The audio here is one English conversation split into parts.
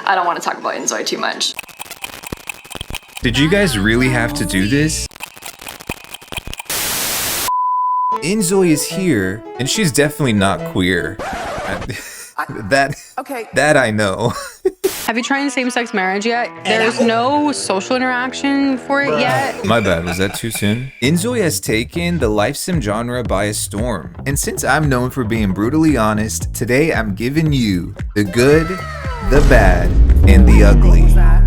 I don't want to talk about inzoi too much. Did you guys really have to do this? Inzoi is here, and she's definitely not queer. That I know. Have you tried same-sex marriage yet? There's no social interaction for it yet. My bad, was that too soon? Inzoi has taken the life sim genre by a storm. And since I'm known for being brutally honest, today I'm giving you the good, the bad, and the ugly.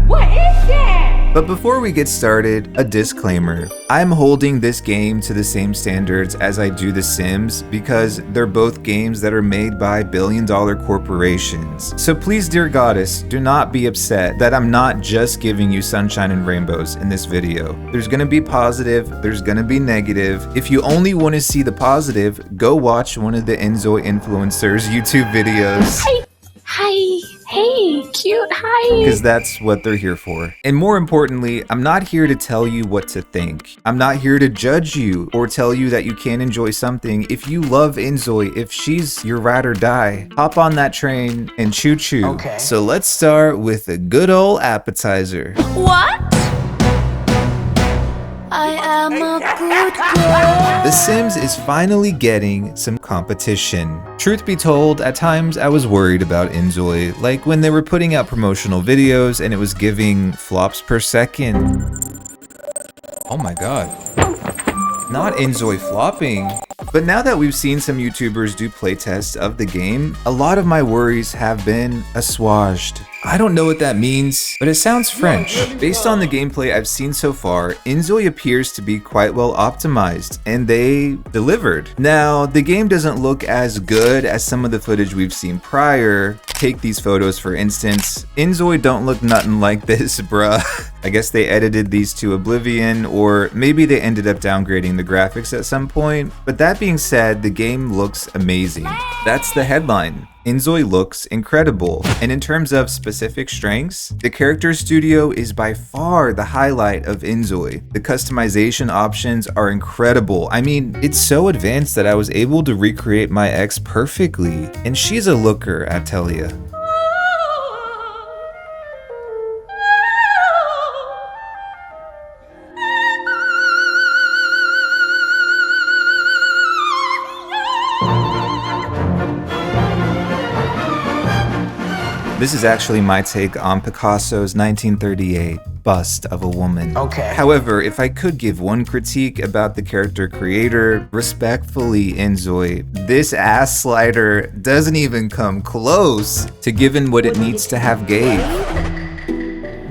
What is that? But before we get started, a disclaimer. I'm holding this game to the same standards as I do The Sims because they're both games that are made by billion-dollar corporations. So please, dear goddess, do not be upset that I'm not just giving you sunshine and rainbows in this video. There's gonna be positive, there's gonna be negative. If you only want to see the positive, go watch one of the inzoi influencers' YouTube videos. Hi. Hey, cute, hi. Because that's what they're here for. And more importantly, I'm not here to tell you what to think. I'm not here to judge you or tell you that you can't enjoy something. If you love inzoi, if she's your ride or die, hop on that train and choo choo. Okay. So let's start with a good old appetizer. What? I am a good girl. The Sims is finally getting some competition. Truth be told, at times I was worried about inzoi, like when they were putting out promotional videos and it was giving flops per second. Oh my god. Not inzoi flopping. But now that we've seen some YouTubers do playtests of the game, a lot of my worries have been assuaged. I don't know what that means, but it sounds French. Based on the gameplay I've seen so far, inzoi appears to be quite well optimized, and they delivered. Now, the game doesn't look as good as some of the footage we've seen prior. Take these photos for instance. Inzoi don't look nothing like this, bruh. I guess they edited these to oblivion, or maybe they ended up downgrading the graphics at some point. But that being said, the game looks amazing. That's the headline. Inzoi looks incredible, and in terms of specific strengths, the character studio is by far the highlight of Inzoi. The customization options are incredible. I mean, it's so advanced that I was able to recreate my ex perfectly, and she's a looker, I tell ya. This is actually my take on Picasso's 1938 bust of a woman. Okay. However, if I could give one critique about the character creator, respectfully inzoi, this ass slider doesn't even come close to giving what it needs to have gave.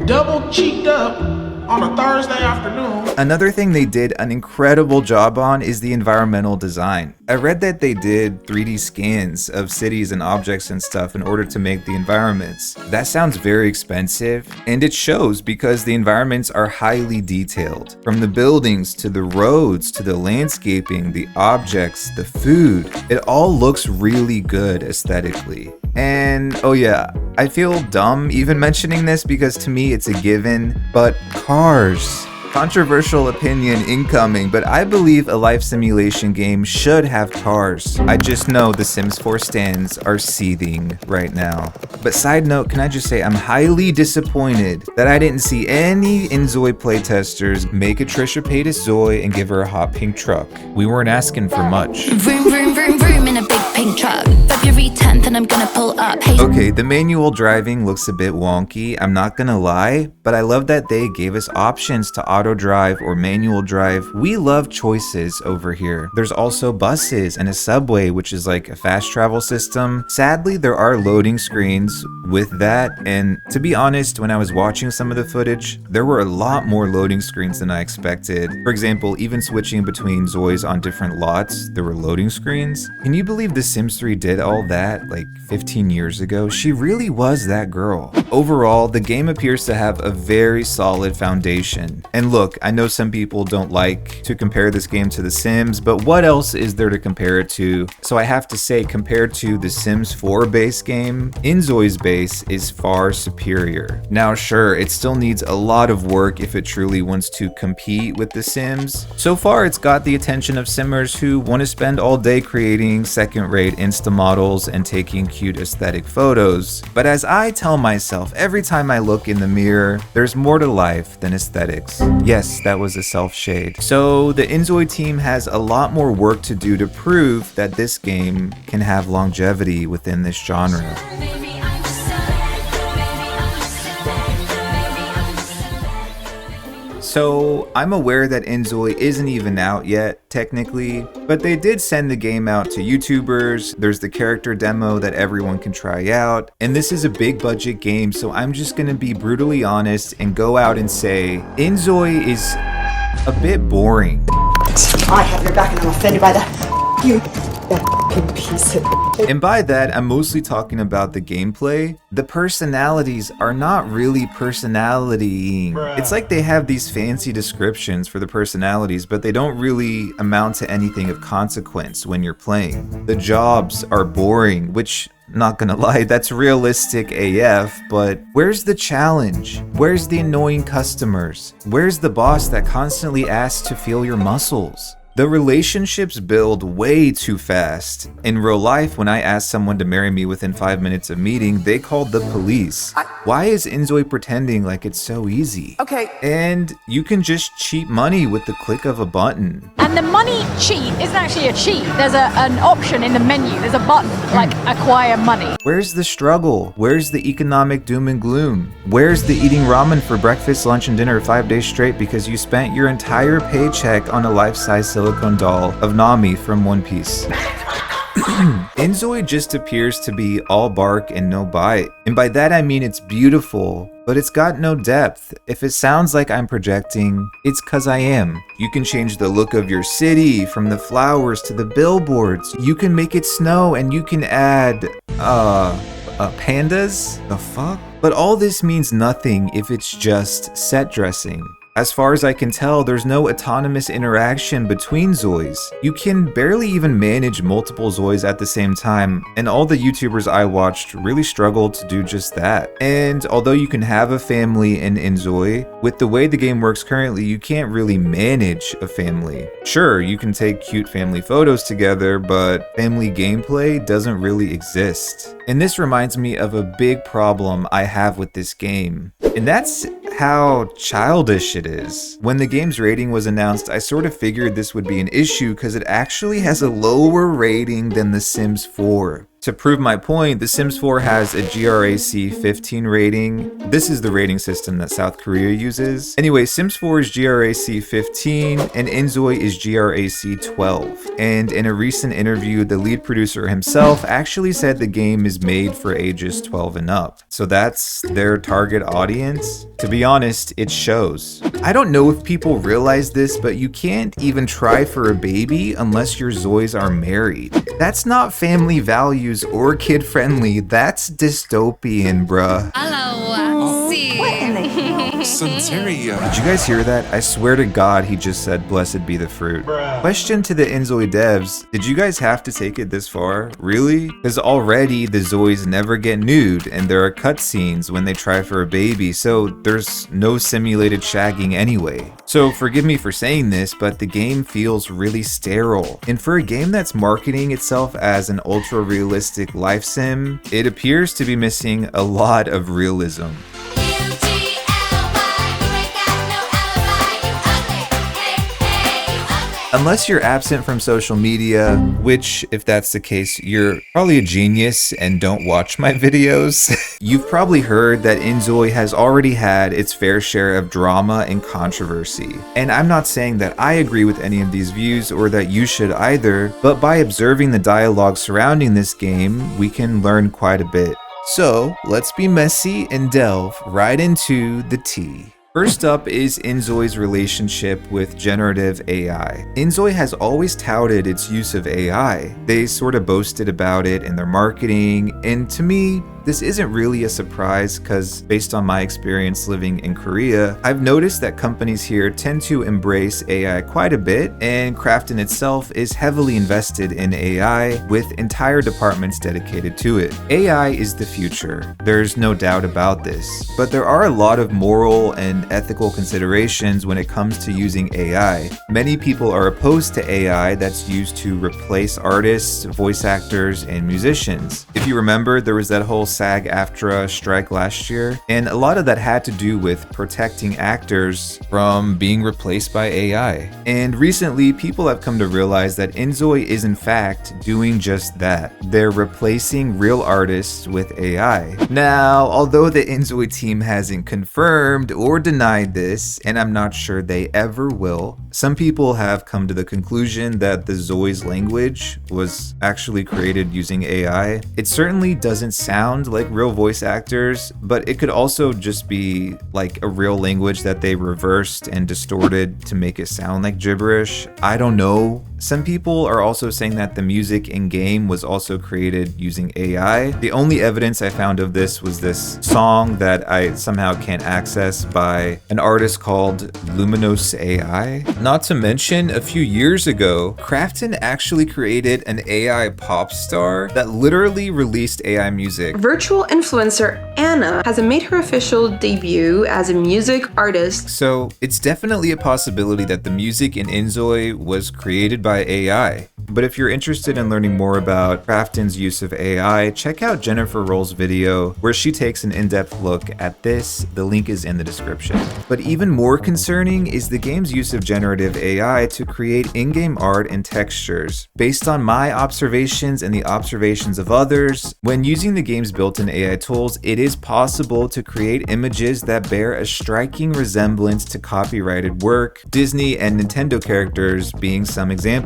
Double cheeked up on a Thursday afternoon. Another thing they did an incredible job on is the environmental design. I read that they did 3D scans of cities and objects and stuff in order to make the environments. That sounds very expensive, and it shows because the environments are highly detailed. From the buildings to the roads to the landscaping, the objects, the food, it all looks really good aesthetically. And oh yeah, I feel dumb even mentioning this because to me it's a given, but cars. Controversial opinion incoming, but I believe a life simulation game should have cars. I just know the Sims 4 stands are seething right now. But side note, can I just say I'm highly disappointed that I didn't see any inzoi playtesters make a Trisha Paytas Zoe and give her a hot pink truck. We weren't asking for much. Vroom, vroom, vroom, vroom in a big pink truck. February 10th and I'm gonna pull up. Hey. Okay, the manual driving looks a bit wonky, I'm not gonna lie, but I love that they gave us options to auto drive or manual drive. We love choices over here. There's also buses and a subway, which is like a fast travel system. Sadly, there are loading screens with that, and to be honest, when I was watching some of the footage, there were a lot more loading screens than I expected. For example, even switching between Zois on different lots, there were loading screens. Can you believe The Sims 3 did all that like 15 years ago? She really was that girl. Overall, the game appears to have a very solid foundation. And look, I know some people don't like to compare this game to The Sims, but what else is there to compare it to? So I have to say, compared to the Sims 4 base game, inzoi's base is far superior. Now sure, it still needs a lot of work if it truly wants to compete with The Sims. So far, it's got the attention of Simmers who want to spend all day creating second-rate Insta models models and taking cute aesthetic photos. But as I tell myself every time I look in the mirror, there's more to life than aesthetics. Yes, that was a self-shade. So the inzoi team has a lot more work to do to prove that this game can have longevity within this genre. So I'm aware that inzoi isn't even out yet, technically, but they did send the game out to YouTubers. There's the character demo that everyone can try out, and this is a big budget game, so I'm just gonna be brutally honest and go out and say inzoi is a bit boring. I have your back and I'm offended by that. You fucking piece of... And by that, I'm mostly talking about the gameplay. The personalities are not really personality-ing. It's like they have these fancy descriptions for the personalities, but they don't really amount to anything of consequence when you're playing. The jobs are boring, which, not gonna lie, that's realistic AF, but where's the challenge? Where's the annoying customers? Where's the boss that constantly asks to feel your muscles? The relationships build way too fast. In real life, when I asked someone to marry me within 5 minutes of meeting, they called the police. Why is inzoi pretending like it's so easy? Okay. And you can just cheat money with the click of a button. And the money cheat isn't actually a cheat. There's an option in the menu. There's a button, like acquire money. Where's the struggle? Where's the economic doom and gloom? Where's the eating ramen for breakfast, lunch, and dinner 5 days straight because you spent your entire paycheck on a life-size silicone doll of Nami from One Piece? Inzoi just appears to be all bark and no bite. And by that I mean it's beautiful, but it's got no depth. If it sounds like I'm projecting, it's cause I am. You can change the look of your city, from the flowers to the billboards. You can make it snow and you can add, pandas? The fuck? But all this means nothing if it's just set dressing. As far as I can tell, there's no autonomous interaction between zois. You can barely even manage multiple zois at the same time, and all the YouTubers I watched really struggled to do just that. And although you can have a family in inzoi, with the way the game works currently, you can't really manage a family. Sure, you can take cute family photos together, but family gameplay doesn't really exist. And this reminds me of a big problem I have with this game, and that's how childish it is. When the game's rating was announced, I sort of figured this would be an issue because it actually has a lower rating than The Sims 4. To prove my point, The Sims 4 has a GRAC 15 rating. This is the rating system that South Korea uses. Anyway, Sims 4 is GRAC 15 and inzoi is GRAC 12. And in a recent interview, the lead producer himself actually said the game is made for ages 12 and up. So that's their target audience. To be honest, it shows. I don't know if people realize this, but you can't even try for a baby unless your zois are married. That's not family values or kid friendly, that's dystopian, bruh. Hello, Did you guys hear that? I swear to God, he just said, blessed be the fruit. Question to the inzoi devs, did you guys have to take it this far? Really? Because already the zois never get nude and there are cutscenes when they try for a baby, so there's no simulated shagging anyway. So forgive me for saying this, but the game feels really sterile. And for a game that's marketing itself as an ultra-realistic life sim, it appears to be missing a lot of realism. Unless you're absent from social media, which, if that's the case, you're probably a genius and don't watch my videos, you've probably heard that inzoi has already had its fair share of drama and controversy. And I'm not saying that I agree with any of these views or that you should either, but by observing the dialogue surrounding this game, we can learn quite a bit. So, let's be messy and delve right into the tea. First up is inzoi's relationship with generative AI. Inzoi has always touted its use of AI. They sort of boasted about it in their marketing, and to me, this isn't really a surprise because based on my experience living in Korea, I've noticed that companies here tend to embrace AI quite a bit, and Krafton itself is heavily invested in AI with entire departments dedicated to it. AI is the future, there's no doubt about this, but there are a lot of moral and and ethical considerations when it comes to using AI. Many people are opposed to AI that's used to replace artists, voice actors, and musicians. If you remember, there was that whole SAG-AFTRA strike last year, and a lot of that had to do with protecting actors from being replaced by AI. And recently, people have come to realize that inzoi is in fact doing just that. They're replacing real artists with AI. Now, although the inzoi team hasn't confirmed or denied this, and I'm not sure they ever will, some people have come to the conclusion that the Zoi's language was actually created using AI. It certainly doesn't sound like real voice actors, but it could also just be like a real language that they reversed and distorted to make it sound like gibberish. I don't know. Some people are also saying that the music in-game was also created using AI. The only evidence I found of this was this song that I somehow can't access by an artist called Luminous AI. Not to mention, a few years ago, Krafton actually created an AI pop star that literally released AI music. Virtual influencer Anna has made her official debut as a music artist. So it's definitely a possibility that the music in inzoi was created by AI. But if you're interested in learning more about Krafton's use of AI, check out Jennifer Roll's video where she takes an in-depth look at this. The link is in the description. But even more concerning is the game's use of generative AI to create in-game art and textures. Based on my observations and the observations of others, when using the game's built-in AI tools, it is possible to create images that bear a striking resemblance to copyrighted work, Disney and Nintendo characters being some examples.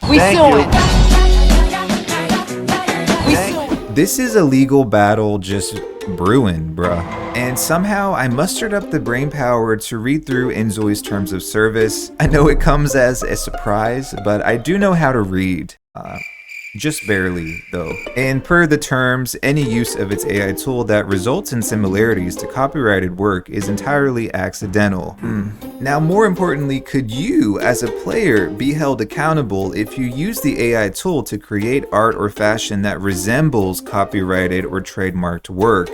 We saw it. This is a legal battle just brewing, bruh. And somehow I mustered up the brainpower to read through inzoi's terms of service. I know it comes as a surprise, but I do know how to read. Just barely, though. And per the terms, any use of its AI tool that results in similarities to copyrighted work is entirely accidental. Now, more importantly, could you, as a player, be held accountable if you use the AI tool to create art or fashion that resembles copyrighted or trademarked work?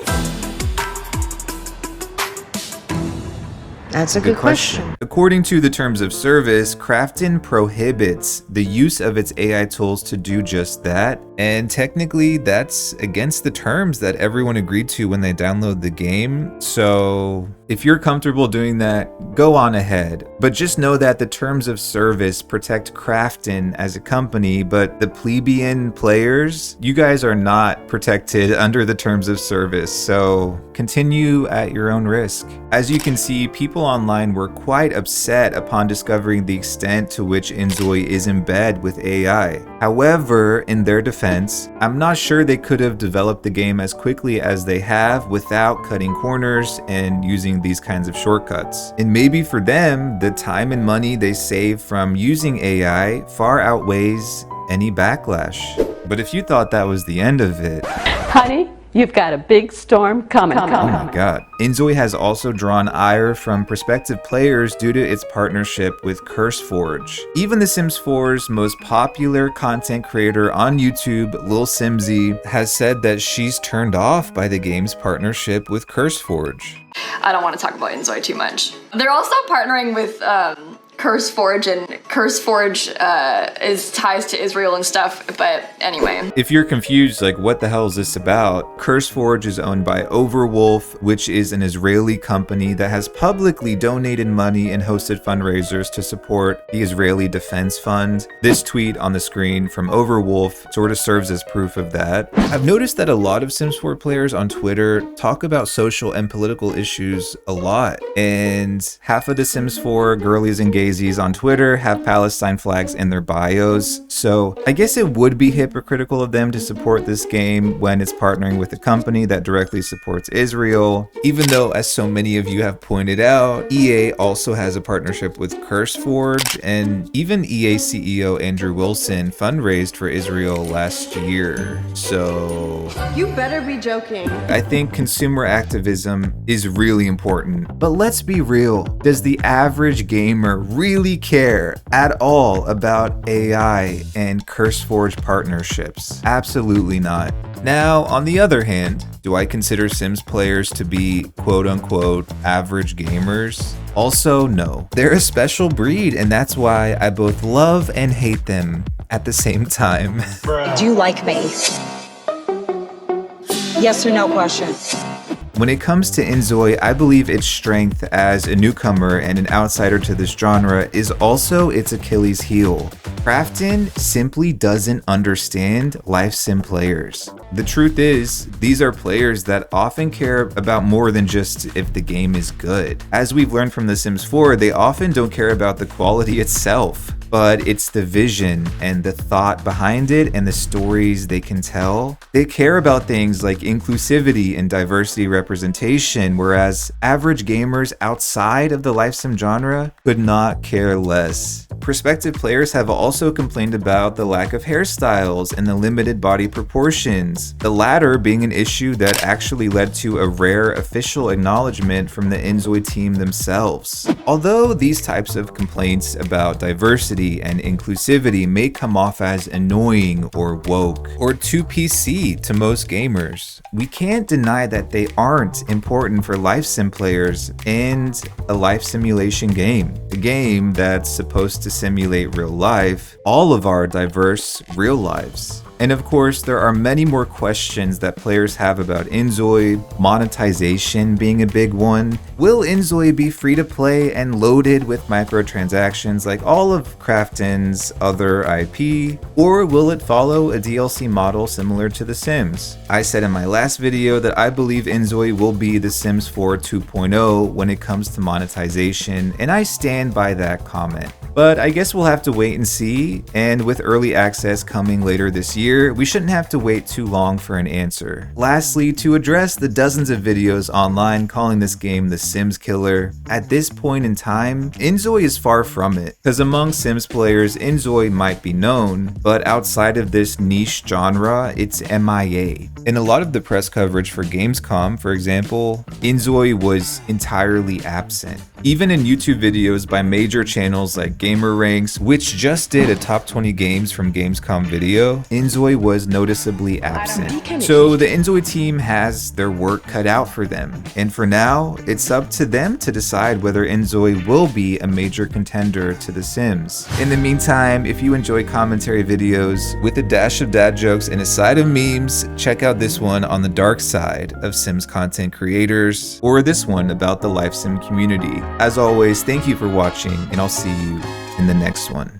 That's a good question. According to the terms of service, Krafton prohibits the use of its AI tools to do just that. And technically, that's against the terms that everyone agreed to when they download the game. So if you're comfortable doing that, go on ahead. But just know that the terms of service protect Krafton as a company, but the plebeian players, you guys are not protected under the terms of service. So continue at your own risk. As you can see, people online were quite upset upon discovering the extent to which inzoi is in bed with AI. However, in their defense, I'm not sure they could have developed the game as quickly as they have without cutting corners and using these kinds of shortcuts. And maybe for them, the time and money they save from using AI far outweighs any backlash. But if you thought that was the end of it, honey, you've got a big storm coming. oh my god. inzoi has also drawn ire from prospective players due to its partnership with CurseForge. Even The Sims 4's most popular content creator on YouTube, Lil Simsy, has said that she's turned off by the game's partnership with CurseForge. I don't want to talk about inzoi too much. They're also partnering with CurseForge, and CurseForge is ties to Israel and stuff, but anyway. If you're confused, like what the hell is this about? CurseForge is owned by Overwolf, which is an Israeli company that has publicly donated money and hosted fundraisers to support the Israeli Defense Fund. This tweet on the screen from Overwolf sort of serves as proof of that. I've noticed that a lot of Sims 4 players on Twitter talk about social and political issues a lot, and half of the Sims 4 girlies and gays on Twitter have Palestine flags in their bios, so I guess it would be hypocritical of them to support this game when it's partnering with a company that directly supports Israel, even though, as so many of you have pointed out, EA also has a partnership with CurseForge, and even EA CEO Andrew Wilson fundraised for Israel last year. So You better be joking. I think consumer activism is really important, but let's be real, does the average gamer really care at all about AI and CurseForge partnerships? Absolutely not. Now, on the other hand, do I consider Sims players to be quote-unquote average gamers? Also, no. They're a special breed, and that's why I both love and hate them at the same time. Do you like me? Yes or no question. When it comes to inzoi, I believe its strength as a newcomer and an outsider to this genre is also its Achilles heel. Krafton simply doesn't understand life sim players. The truth is, these are players that often care about more than just if the game is good. As we've learned from The Sims 4, they often don't care about the quality itself, but it's the vision and the thought behind it and the stories they can tell. They care about things like inclusivity and diversity representation, whereas average gamers outside of the life sim genre could not care less. Prospective players have also complained about the lack of hairstyles and the limited body proportions, the latter being an issue that actually led to a rare official acknowledgement from the inzoi team themselves. Although these types of complaints about diversity and inclusivity may come off as annoying or woke or too PC to most gamers, we can't deny that they aren't important for life sim players and a life simulation game. A game that's supposed to simulate real life, all of our diverse real lives. And of course, there are many more questions that players have about inzoi, monetization being a big one. Will inzoi be free to play and loaded with microtransactions like all of Krafton's other IP? Or will it follow a DLC model similar to The Sims? I said in my last video that I believe inzoi will be The Sims 4 2.0 when it comes to monetization, and I stand by that comment. But I guess we'll have to wait and see, and with early access coming later this year, we shouldn't have to wait too long for an answer. Lastly, to address the dozens of videos online calling this game the Sims killer, at this point in time, inzoi is far from it. Because among Sims players, inzoi might be known, but outside of this niche genre, it's MIA. In a lot of the press coverage for Gamescom, for example, inzoi was entirely absent. Even in YouTube videos by major channels like GamerRanks, which just did a top 20 games from Gamescom video, inzoi was noticeably absent. So the inzoi team has their work cut out for them. And for now, it's up to them to decide whether inzoi will be a major contender to The Sims. In the meantime, if you enjoy commentary videos with a dash of dad jokes and a side of memes, check out this one on the dark side of Sims content creators, or this one about the life sim community. As always, thank you for watching, and I'll see you in the next one.